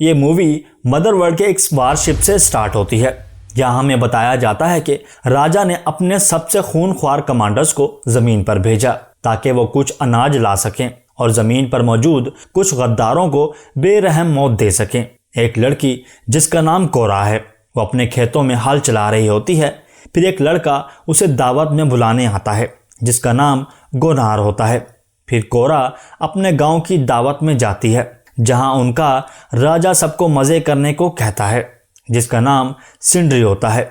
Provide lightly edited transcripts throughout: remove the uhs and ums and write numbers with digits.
ये movie mother world के एक वारशिप से स्टार्ट होती है। यहाँ हमें बताया जाता है कि राजा ने अपने सबसे खूनख्वार कमांडर्स को जमीन पर भेजा ताकि वो कुछ अनाज ला सकें और जमीन पर मौजूद कुछ गद्दारों को बेरहम मौत दे सकें। एक लड़की जिसका नाम कोरा है वो अपने खेतों में हल चला रही होती है। फिर एक लड़का उसे दावत में बुलाने आता है जिसका नाम गोनार होता है। फिर कोरा अपने गांव की दावत में जाती है जहां उनका राजा सबको मज़े करने को कहता है जिसका नाम सिंड्री होता है।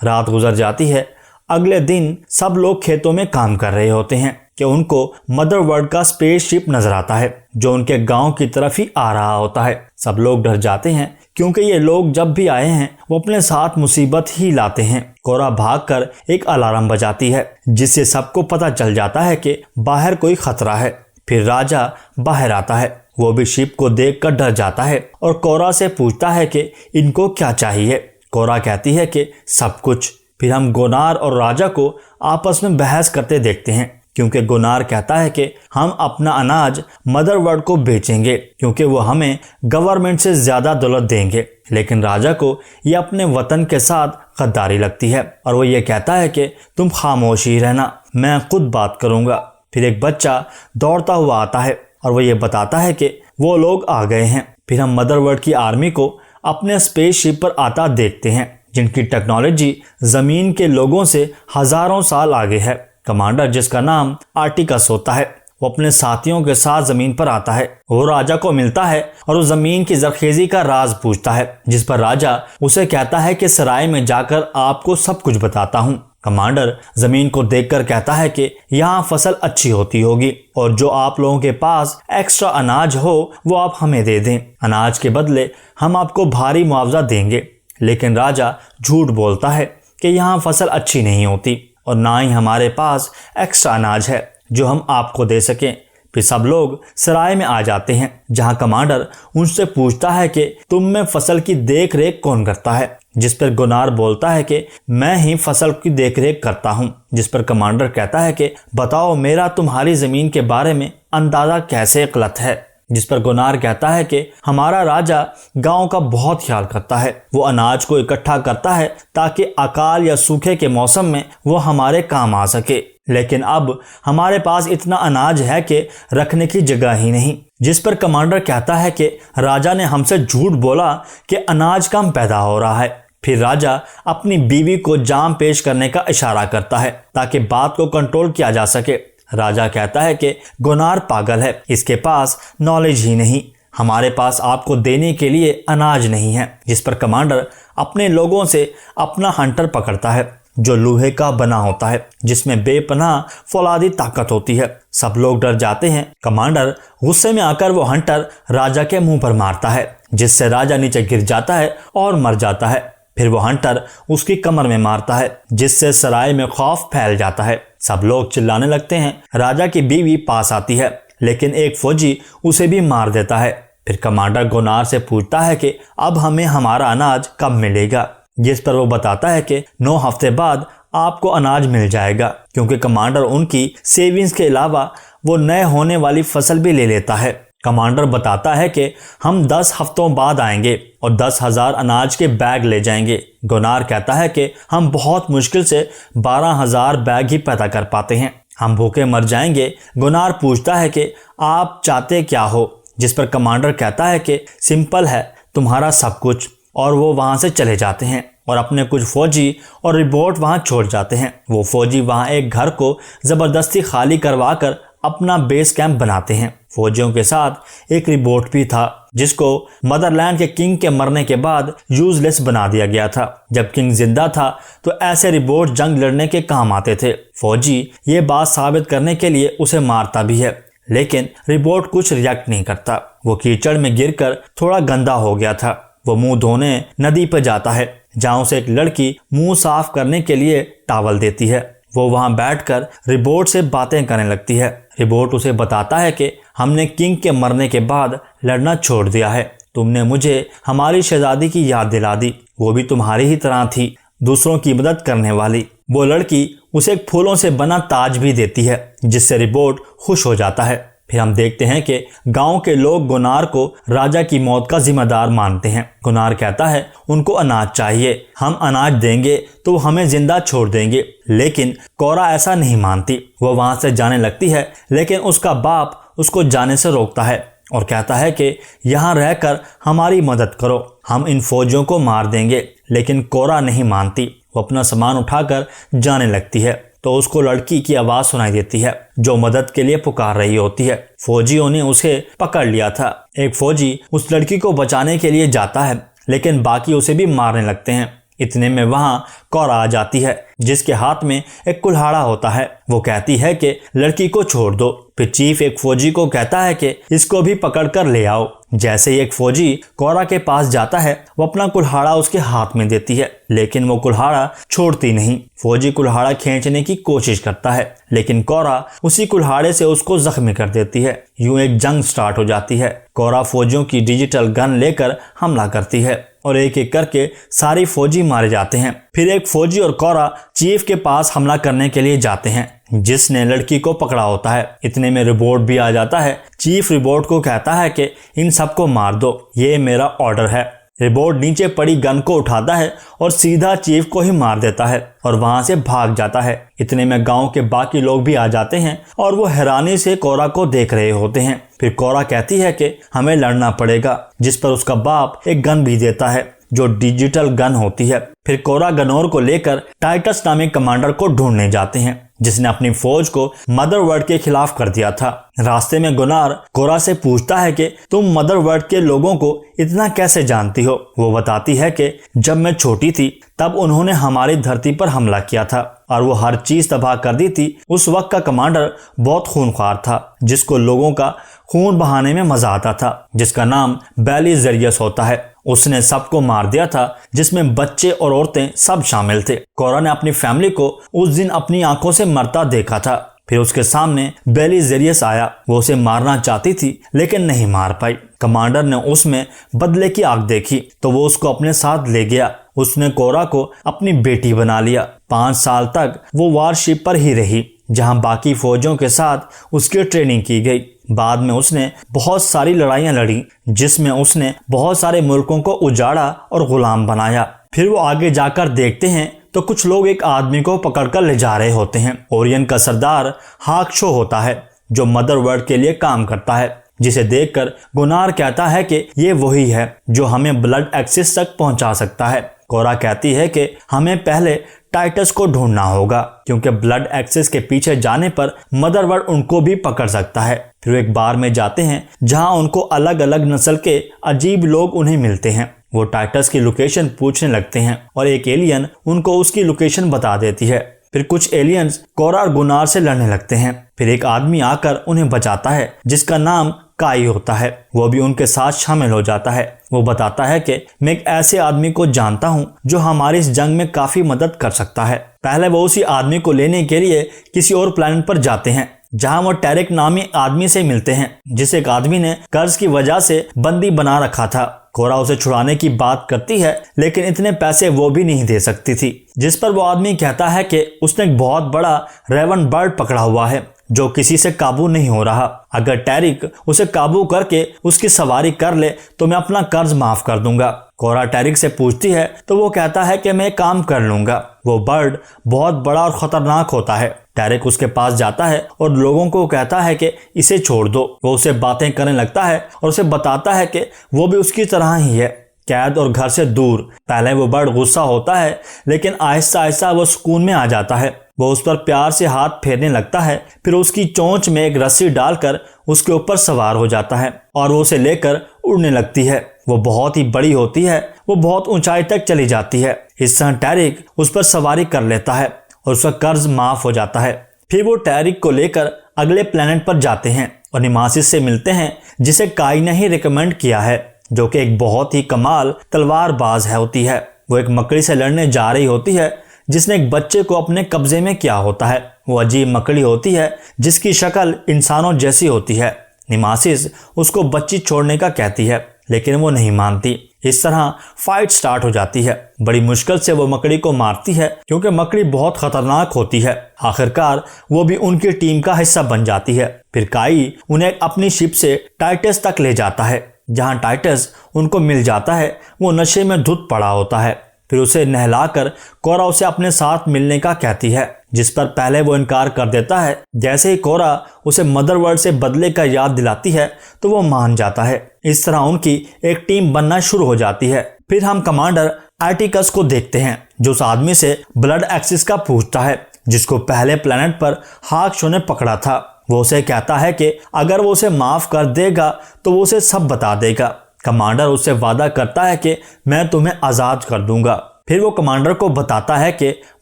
रात गुजर जाती है। अगले दिन सब लोग खेतों में काम कर रहे होते हैं कि उनको मदर वर्ल्ड का स्पेसशिप नजर आता है जो उनके गांव की तरफ ही आ रहा होता है। सब लोग डर जाते हैं क्योंकि ये लोग जब भी आए हैं वो अपने साथ मुसीबत ही लाते हैं। कोरा भागकर एक अलार्म बजाती है जिससे सबको पता चल जाता है कि बाहर कोई खतरा है। फिर राजा बाहर आता है। वो भी शिप को देखकर डर जाता है और कोरा से पूछता है कि इनको क्या चाहिए। कोरा कहती है कि सब कुछ। फिर हम गोनार और राजा को आपस में बहस करते देखते हैं क्योंकि गोनार कहता है कि हम अपना अनाज मदर वर्ल्ड को बेचेंगे क्योंकि वो हमें गवर्नमेंट से ज्यादा दौलत देंगे। लेकिन राजा को ये अपने वतन के साथ गद्दारी लगती है और वो ये कहता है कि तुम खामोश ही रहना, मैं खुद बात करूंगा। फिर एक बच्चा दौड़ता हुआ आता है और वो ये बताता है कि वो लोग आ गए हैं। फिर हम मदर वर्ल्ड की आर्मी को अपने स्पेसशिप पर आता देखते हैं जिनकी टेक्नोलॉजी जमीन के लोगों से हजारों साल आगे है। कमांडर जिसका नाम आर्टिकस होता है वो अपने साथियों के साथ जमीन पर आता है। वो राजा को मिलता है और उस जमीन की जरखेजी का राज पूछता है जिस पर राजा उसे कहता है कि सराय में जाकर आपको सब कुछ बताता हूँ। कमांडर जमीन को देखकर कहता है कि यहाँ फसल अच्छी होती होगी और जो आप लोगों के पास एक्स्ट्रा अनाज हो वो आप हमें दे दें। अनाज के बदले हम आपको भारी मुआवजा देंगे। लेकिन राजा झूठ बोलता है कि यहाँ फसल अच्छी नहीं होती और ना ही हमारे पास एक्स्ट्रा अनाज है जो हम आपको दे सकें। फिर सब लोग सराय में आ जाते हैं जहां कमांडर उनसे पूछता है कि तुम में फसल की देख रेख कौन करता है, जिस पर गोनार बोलता है कि मैं ही फसल की देख रेख करता हूं। जिस पर कमांडर कहता है कि बताओ मेरा तुम्हारी जमीन के बारे में अंदाजा कैसे गलत है। जिस पर गोनार कहता है कि हमारा राजा गांव का बहुत ख्याल करता है, वो अनाज को इकट्ठा करता है ताकि अकाल या सूखे के मौसम में वो हमारे काम आ सके। लेकिन अब हमारे पास इतना अनाज है कि रखने की जगह ही नहीं। जिस पर कमांडर कहता है कि राजा ने हमसे झूठ बोला कि अनाज कम पैदा हो रहा है। फिर राजा अपनी बीवी को जाम पेश करने का इशारा करता है ताकि बात को कंट्रोल किया जा सके। राजा कहता है कि गोनार पागल है, इसके पास नॉलेज ही नहीं, हमारे पास आपको देने के लिए अनाज नहीं है। जिस पर कमांडर अपने लोगों से अपना हंटर पकड़ता है जो लोहे का बना होता है जिसमें बेपनाह फौलादी ताकत होती है। सब लोग डर जाते हैं। कमांडर गुस्से में आकर वो हंटर राजा के मुंह पर मारता है जिससे राजा नीचे गिर जाता है और मर जाता है। फिर वो हंटर उसकी कमर में मारता है जिससे सराय में खौफ फैल जाता है। सब लोग चिल्लाने लगते हैं। राजा की बीवी पास आती है लेकिन एक फौजी उसे भी मार देता है। फिर कमांडर गोनार से पूछता है कि अब हमें हमारा अनाज कब मिलेगा। जिस पर वो बताता है कि 9 हफ्ते बाद आपको अनाज मिल जाएगा क्योंकि कमांडर उनकी सेविंग्स के अलावा वो नए होने वाली फसल भी ले लेता है। कमांडर बताता है कि हम 10 हफ्तों बाद आएंगे और 10,000 अनाज के बैग ले जाएंगे। गोनार कहता है कि हम बहुत मुश्किल से 12,000 बैग ही पैदा कर पाते हैं, हम भूखे मर जाएंगे। गोनार पूछता है कि आप चाहते क्या हो। जिस पर कमांडर कहता है कि सिंपल है, तुम्हारा सब कुछ। और वो वहां से चले जाते हैं और अपने कुछ फौजी और रिपोर्ट वहां छोड़ जाते हैं। वो फौजी वहां एक घर को जबरदस्ती खाली करवाकर अपना बेस कैंप बनाते हैं। फौजियों के साथ एक रिपोर्ट भी था जिसको मदरलैंड के किंग के मरने के बाद यूजलेस बना दिया गया था। जब किंग जिंदा था तो ऐसे रिपोर्ट जंग लड़ने के काम आते थे। फौजी ये बात साबित करने के लिए उसे मारता भी है लेकिन रिपोर्ट कुछ रिएक्ट नहीं करता। वो कीचड़ में गिरकर थोड़ा गंदा हो गया था। वो मुंह धोने नदी पर जाता है जहां उसे एक लड़की मुंह साफ करने के लिए टॉवल देती है। वो वहां बैठकर रिपोर्ट से बातें करने लगती है। रिपोर्ट उसे बताता है कि हमने किंग के मरने के बाद लड़ना छोड़ दिया है। तुमने मुझे हमारी शहजादी की याद दिला दी, वो भी तुम्हारी ही तरह थी, दूसरों की मदद करने वाली। वो लड़की उसे फूलों से बना ताज भी देती है जिससे रिपोर्ट खुश हो जाता है। फिर हम देखते हैं कि गांव के लोग गुनार को राजा की मौत का जिम्मेदार मानते हैं। गुनार कहता है उनको अनाज चाहिए, हम अनाज देंगे तो हमें जिंदा छोड़ देंगे, लेकिन कोरा ऐसा नहीं मानती। वो वहां से जाने लगती है, लेकिन उसका बाप उसको जाने से रोकता है और कहता है कि यहाँ रहकर हमारी मदद करो, हम इन फौजियों को मार देंगे। लेकिन कोरा नहीं मानती। वो अपना सामान उठाकर जाने लगती है तो उसको लड़की की आवाज सुनाई देती है जो मदद के लिए पुकार रही होती है। फौजियों ने उसे पकड़ लिया था। एक फौजी उस लड़की को बचाने के लिए जाता है, लेकिन बाकी उसे भी मारने लगते हैं। इतने में वहां कोरा आ जाती है जिसके हाथ में एक कुल्हाड़ा होता है। वो कहती है कि लड़की को छोड़ दो। फिर चीफ एक फौजी को कहता है कि इसको भी पकड़ कर ले आओ। जैसे ही एक फौजी कोरा के पास जाता है, वो अपना कुल्हाड़ा उसके हाथ में देती है, लेकिन वो कुल्हाड़ा छोड़ती नहीं। फौजी कुल्हाड़ा खींचने की कोशिश करता है, लेकिन कोरा उसी कुल्हाड़े से उसको जख्मी कर देती है। यूं एक जंग स्टार्ट हो जाती है। कोरा फौजियों की डिजिटल गन लेकर हमला करती है और एक एक करके सारी फौजी मारे जाते हैं। फिर एक फौजी और कोरा चीफ के पास हमला करने के लिए जाते हैं जिसने लड़की को पकड़ा होता है। इतने में रिपोर्ट भी आ जाता है। चीफ रिपोर्ट को कहता है कि इन सबको मार दो, ये मेरा ऑर्डर है। रिपोर्ट नीचे पड़ी गन को उठाता है और सीधा चीफ को ही मार देता है और वहां से भाग जाता है। इतने में गांव के बाकी लोग भी आ जाते हैं और वो हैरानी से कोरा को देख रहे होते हैं। फिर कोरा कहती है कि हमें लड़ना पड़ेगा, जिस पर उसका बाप एक गन भी देता है जो डिजिटल गन होती है। फिर कोरा गनोर को लेकर टाइटस नामक कमांडर को ढूंढने जाते हैं जिसने अपनी फौज को मदर वर्ल्ड के खिलाफ कर दिया था। रास्ते में गुनार कोरा से पूछता है कि तुम मदर वर्ल्ड के लोगों को इतना कैसे जानती हो। वो बताती है कि जब मैं छोटी थी तब उन्होंने हमारी धरती पर हमला किया था और वो हर चीज तबाह कर दी थी। उस वक्त का कमांडर बहुत खूनख्वार था जिसको लोगों का खून बहाने में मजा आता था, जिसका नाम बेलिजेरियस होता है। उसने सबको मार दिया था जिसमें बच्चे और औरतें सब शामिल थे। कोरा ने अपनी फैमिली को उस दिन अपनी आंखों से मरता देखा था। फिर उसके सामने बेलिजेरियस आया। वो उसे मारना चाहती थी लेकिन नहीं मार पाई। कमांडर ने उसमें बदले की आग देखी तो वो उसको अपने साथ ले गया। उसने कोरा को अपनी बेटी बना लिया। 5 साल तक वो वारशिप पर ही रही जहां बाकी फौजियों के साथ उसकी ट्रेनिंग की गई। बाद में उसने बहुत सारी लड़ाइयां लड़ी जिसमें उसने बहुत सारे मुल्कों को उजाड़ा और गुलाम बनाया। फिर वो आगे जाकर देखते हैं तो कुछ लोग एक आदमी को पकड़कर ले जा रहे होते हैं। ओरियन का सरदार हाकशो होता है जो मदर वर्ल्ड के लिए काम करता है, जिसे देखकर गुनार कहता है कि ये वही है जो हमें ब्लड एक्सिस तक पहुंचा सकता है। कोरा कहती है कि हमें पहले टाइटस को ढूंढना होगा क्योंकि ब्लड एक्सिस के पीछे जाने पर मदर वर्ल्ड उनको भी पकड़ सकता है। फिर एक बार में जाते हैं जहां उनको अलग अलग नस्ल के अजीब लोग उन्हें मिलते हैं। वो टाइटस की लोकेशन पूछने लगते हैं और एक एलियन उनको उसकी लोकेशन बता देती है। फिर कुछ एलियंस कोरा और गुनार से लड़ने लगते हैं। फिर एक आदमी आकर उन्हें बचाता है जिसका नाम काई होता है। वो भी उनके साथ शामिल हो जाता है। वो बताता है कि मैं एक ऐसे आदमी को जानता हूं जो हमारी इस जंग में काफी मदद कर सकता है। पहले वो उसी आदमी को लेने के लिए किसी और प्लेनेट पर जाते हैं जहां वो टैरिक नामी आदमी से मिलते हैं जिसे एक आदमी ने कर्ज की वजह से बंदी बना रखा था। कोरा उसे छुड़ाने की बात करती है लेकिन इतने पैसे वो भी नहीं दे सकती थी, जिस पर वो आदमी कहता है कि उसने एक बहुत बड़ा रेवन बर्ड पकड़ा हुआ है जो किसी से काबू नहीं हो रहा। अगर टैरिक उसे काबू करके उसकी सवारी कर ले तो मैं अपना कर्ज माफ कर दूंगा। कोरा टैरिक से पूछती है तो वो कहता है कि मैं काम कर लूंगा। वो बर्ड बहुत बड़ा और खतरनाक होता है। टैरिक उसके पास जाता है और लोगों को कहता है कि इसे छोड़ दो। वो उसे बातें करने लगता है और उसे बताता है कि वो भी उसकी तरह ही है, कैद और घर से दूर। पहले वो बर्ड गुस्सा होता है लेकिन आहिस्ता आहिस्ता वो सुकून में आ जाता है। वो उस पर प्यार से हाथ फेरने लगता है। फिर उसकी चोंच में एक रस्सी डालकर उसके ऊपर सवार हो जाता है और वो उसे लेकर उड़ने लगती है। वो बहुत ही बड़ी होती है। वो बहुत ऊंचाई तक चली जाती है। इस तरह टैरिक उस पर सवारी कर लेता है और उसका कर्ज माफ हो जाता है। फिर वो टैरिक को लेकर अगले प्लेनेट पर जाते हैं और निमासिस से मिलते हैं जिसे काई ने ही रिकमेंड किया है, जो कि एक बहुत ही कमाल तलवारबाज होती है। वो एक मकड़ी से लड़ने जा रही होती है जिसने एक बच्चे को अपने कब्जे में किया होता है। वो अजीब मकड़ी होती है जिसकी शक्ल इंसानों जैसी होती है। निमासिस उसको बच्ची छोड़ने का कहती है लेकिन वो नहीं मानती। इस तरह फाइट स्टार्ट हो जाती है। बड़ी मुश्किल से वो मकड़ी को मारती है क्योंकि मकड़ी बहुत खतरनाक होती है। आखिरकार वो भी उनकी टीम का हिस्सा बन जाती है। फिर काई उन्हें अपनी शिप से टाइटस तक ले जाता है, जहां टाइटस उनको मिल जाता है। वो नशे में धुत पड़ा होता है। फिर उसे नहलाकर कोरा उसे अपने साथ मिलने का कहती है, जिस पर पहले वो इनकार कर देता है। जैसे ही कोरा उसे मदर वर्ल्ड से बदले का याद दिलाती है तो वो मान जाता है। इस तरह उनकी एक टीम बनना शुरू हो जाती है। फिर हम कमांडर आर्टिकस को देखते हैं, जो उस आदमी से ब्लड एक्सिस का पूछता है, जिसको पहले प्लेनेट पर हाक शो ने पकड़ा था। वो उसे कहता है कि अगर वो उसे माफ कर देगा तो वो उसे सब बता देगा। कमांडर उससे वादा करता है कि मैं तुम्हें आज़ाद कर दूंगा। फिर वो कमांडर को बताता है कि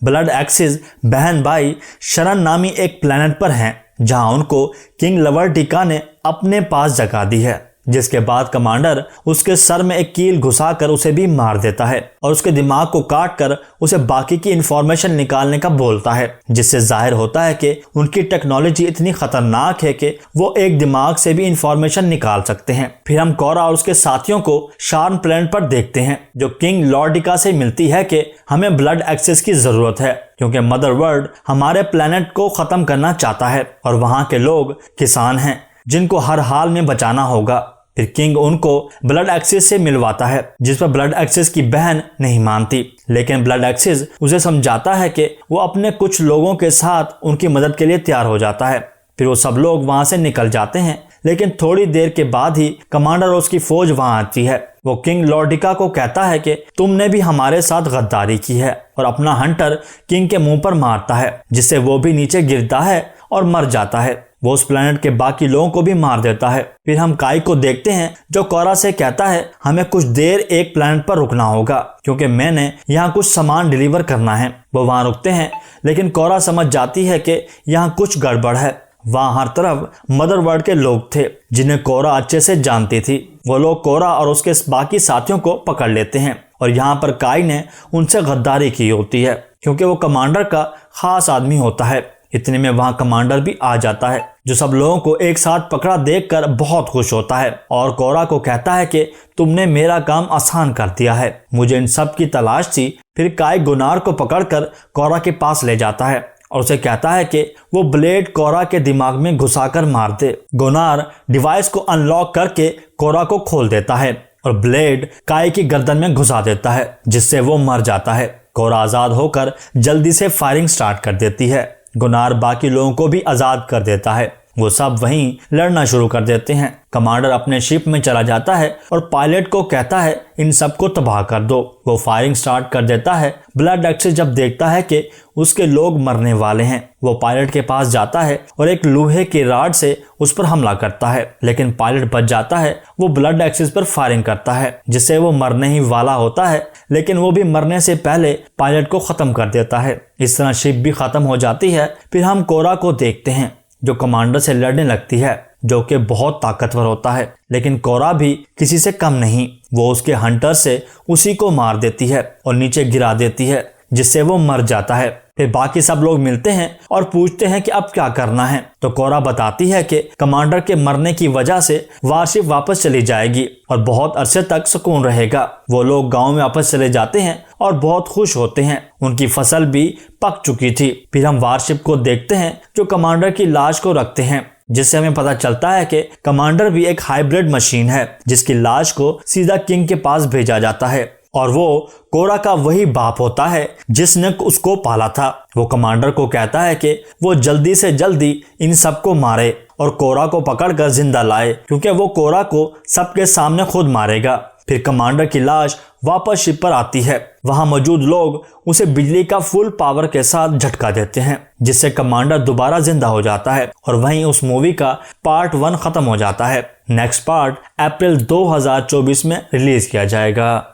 ब्लड एक्सिस बहन भाई शरण नामी एक प्लेनेट पर हैं, जहां उनको किंग लवर्टिका ने अपने पास जगह दी है। जिसके बाद कमांडर उसके सर में एक कील घुसाकर उसे भी मार देता है और उसके दिमाग को काट कर उसे बाकी की इंफॉर्मेशन निकालने का बोलता है, जिससे जाहिर होता है कि उनकी टेक्नोलॉजी इतनी खतरनाक है कि वो एक दिमाग से भी इंफॉर्मेशन निकाल सकते हैं। फिर हम कोरा और उसके साथियों को शार्न प्लेनेट पर देखते हैं, जो किंग लॉर्डिका से मिलती है कि हमें ब्लड एक्सेस की जरूरत है क्योंकि मदर वर्ल्ड हमारे प्लेनेट को खत्म करना चाहता है और वहां के लोग किसान हैं जिनको हर हाल में बचाना होगा। फिर किंग उनको ब्लड एक्सिस से मिलवाता है, जिस पर ब्लड एक्सिस की बहन नहीं मानती, लेकिन ब्लड एक्सिस उसे समझाता है कि वो अपने कुछ लोगों के साथ उनकी मदद के लिए तैयार हो जाता है। फिर वो सब लोग वहां से निकल जाते हैं, लेकिन थोड़ी देर के बाद ही कमांडर और उसकी फौज वहां आती है। वो किंग लॉर्डिका को कहता है कि तुमने भी हमारे साथ गद्दारी की है, और अपना हंटर किंग के मुंह पर मारता है, जिससे वो भी नीचे गिरता है और मर जाता है। वो उस प्लेनेट के बाकी लोगों को भी मार देता है। फिर हम काई को देखते हैं, जो कोरा से कहता है हमें कुछ देर एक प्लेनेट पर रुकना होगा क्योंकि मैंने यहाँ कुछ सामान डिलीवर करना है। वो वहां रुकते हैं, लेकिन कोरा समझ जाती है कि यहाँ कुछ गड़बड़ है। वहां हर तरफ मदर वर्ल्ड के लोग थे जिन्हें कोरा अच्छे से जानती थी। वो लोग कोरा और उसके बाकी साथियों को पकड़ लेते हैं और यहाँ पर काई ने उनसे गद्दारी की होती है क्योंकि वो कमांडर का खास आदमी होता है। इतने में वहां कमांडर भी आ जाता है, जो सब लोगों को एक साथ पकड़ा देखकर बहुत खुश होता है और कोरा को कहता है कि तुमने मेरा काम आसान कर दिया है, मुझे इन सब की तलाश थी। फिर काई गुनार को पकड़कर कोरा के पास ले जाता है और उसे कहता है कि वो ब्लेड कोरा के दिमाग में घुसाकर मार दे। गुनार डिवाइस को अनलॉक करके कोरा को खोल देता है और ब्लेड काई की गर्दन में घुसा देता है, जिससे वो मर जाता है। कोरा आजाद होकर जल्दी से फायरिंग स्टार्ट कर देती है। गुनार बाकी लोगों को भी आजाद कर देता है। वो सब वहीं लड़ना शुरू कर देते हैं। कमांडर अपने शिप में चला जाता है और पायलट को कहता है इन सबको तबाह कर दो। वो फायरिंग स्टार्ट कर देता है। ब्लड एक्सिस जब देखता है कि उसके लोग मरने वाले हैं, वो पायलट के पास जाता है और एक लोहे के राड से उस पर हमला करता है, लेकिन पायलट बच जाता है। वो ब्लड एक्सिस पर फायरिंग करता है, जिससे वो मरने ही वाला होता है, लेकिन वो भी मरने से पहले पायलट को खत्म कर देता है। इस तरह शिप भी खत्म हो जाती है। फिर हम कोरा को देखते हैं, जो कमांडर से लड़ने लगती है, जो कि बहुत ताकतवर होता है, लेकिन कोरा भी किसी से कम नहीं। वो उसके हंटर से उसी को मार देती है और नीचे गिरा देती है, जिससे वो मर जाता है। फिर बाकी सब लोग मिलते हैं और पूछते हैं कि अब क्या करना है, तो कोरा बताती है कि कमांडर के मरने की वजह से वारशिप वापस चली जाएगी और बहुत अरसे तक सुकून रहेगा। वो लोग गांव में वापस चले जाते हैं और बहुत खुश होते हैं, उनकी फसल भी पक चुकी थी। फिर हम वारशिप को देखते हैं, जो कमांडर की लाश को रखते हैं, जिससे हमें पता चलता है कि कमांडर भी एक हाइब्रिड मशीन है, जिसकी लाश को सीधा किंग के पास भेजा जाता है और वो कोरा का वही बाप होता है जिसने उसको पाला था। वो कमांडर को कहता है कि वो जल्दी से जल्दी इन सबको मारे और कोरा को पकड़कर जिंदा लाए, क्योंकि वो कोरा को सबके सामने खुद मारेगा। फिर कमांडर की लाश वापस शिप पर आती है। वहां मौजूद लोग उसे बिजली का फुल पावर के साथ झटका देते हैं, जिससे कमांडर दोबारा जिंदा हो जाता है और वहीं उस मूवी का पार्ट 1 खत्म हो जाता है। नेक्स्ट पार्ट अप्रैल 2024 में रिलीज किया जाएगा।